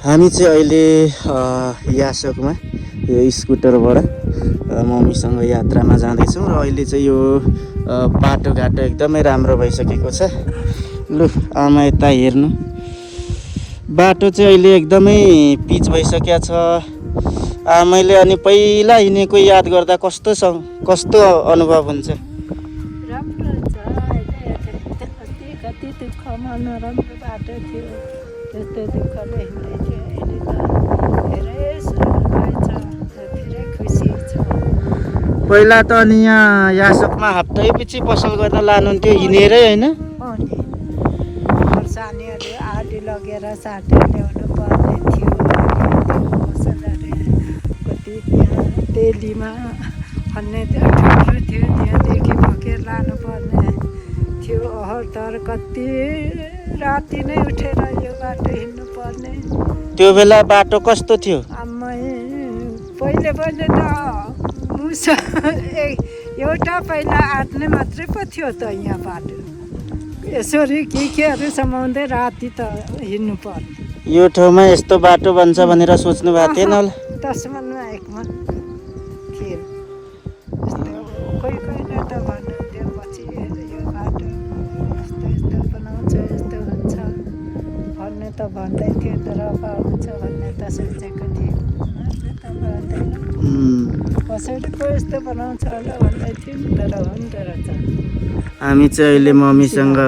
हामी चाहिँ अहिले यासोकमा यो स्कुटरबाट मम्मीसँग यात्रामा जाँदैछौँ र अहिले चाहिँ यो बाटोघाटो एकदमै राम्रो भइसकेको छ। लु आमा यता हेर्नु, बाटो चाहिँ अहिले एकदमै पिच भइसकेको छ। मैले अनि पहिला हिँडेको याद गर्दा कस्तो अनुभव हुन्छ? राम्रो छ। अहिले कति दुःखमा नराम्रो बाटो थियो, त्यस्तो दुःखले हिँड्दै थियो। अहिले त धेरै सुरु भएछ, धेरै खुसी छ। पहिला त अनि यहाँ यासोकमा हप्तै पछि पसल गर्न लानुहुन्थ्यो हिँडेरै, होइन? खोर्सानीहरू आधी लगेर साटेर ल्याउनु पर्ने थियो। पसलहरू कति त्यहाँ तेलीमा भन्ने ठुलो थियो, त्यहाँदेखि बोकेर लानुपर्ने थियो। तर कति राति नै उठेर यो बाटो हिँड्नु पर्ने। त्यो बेला बाटो कस्तो थियो? पहिले त मुसा एउटा पहिला आँट्ने मात्रै पो थियो त यहाँ बाटो। यसरी केहरू समाउँदै राति त हिँड्नु पर्ने। यो ठाउँमा यस्तो बाटो बन्छ भनेर सोच्नु भएको थिएन होला? 10 मनमा 1 मन थियो। कोही त भन्नुहुन्थ्यो पछि यो बाटो यस्तो बनाउँछ, यस्तो हुन्छ भन्ने त भन्दै थियो, तर पाउँछ भन्ने त सोचेको थियो। कसैले यस्तो बनाउँछ होला भन्दै थियो, तर हुँदो रहेछ। हामी चाहिँ अहिले मम्मीसँग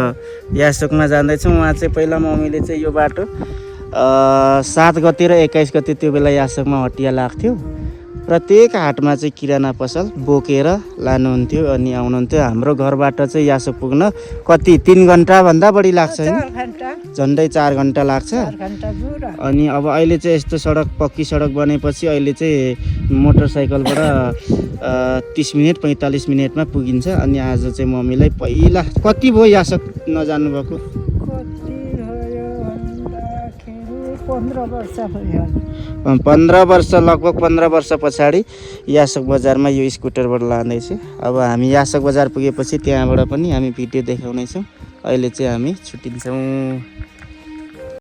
यासोकमा जाँदैछौँ। उहाँ चाहिँ पहिला मम्मीले चाहिँ यो बाटो 7 गते र 21 गते त्यो बेला यासोकमा हटिया लाग्थ्यो। प्रत्येक हाटमा चाहिँ किराना पसल बोकेर लानुहुन्थ्यो अनि आउनुहुन्थ्यो। हाम्रो घरबाट चाहिँ यासोक पुग्न कति 3 घन्टाभन्दा बढी लाग्छ, होइन? झन्डै 4 घन्टा लाग्छ। अनि अब अहिले चाहिँ यस्तो सडक, पक्की सडक बनेपछि अहिले चाहिँ मोटरसाइकलबाट 30 मिनट 45 मिनटमा पुगिन्छ। अनि आज चाहिँ मम्मीलाई पहिला कति भयो यासोक नजानु भएको? 15 वर्ष, लगभग 15 वर्ष पछाडि यासोक बजारमा यो स्कुटरबाट लाँदैछु। अब हामी यासोक बजार पुगेपछि त्यहाँबाट पनि हामी भिडियो देखाउनेछौँ। अहिले चाहिँ हामी छुट्टिन्छौँ।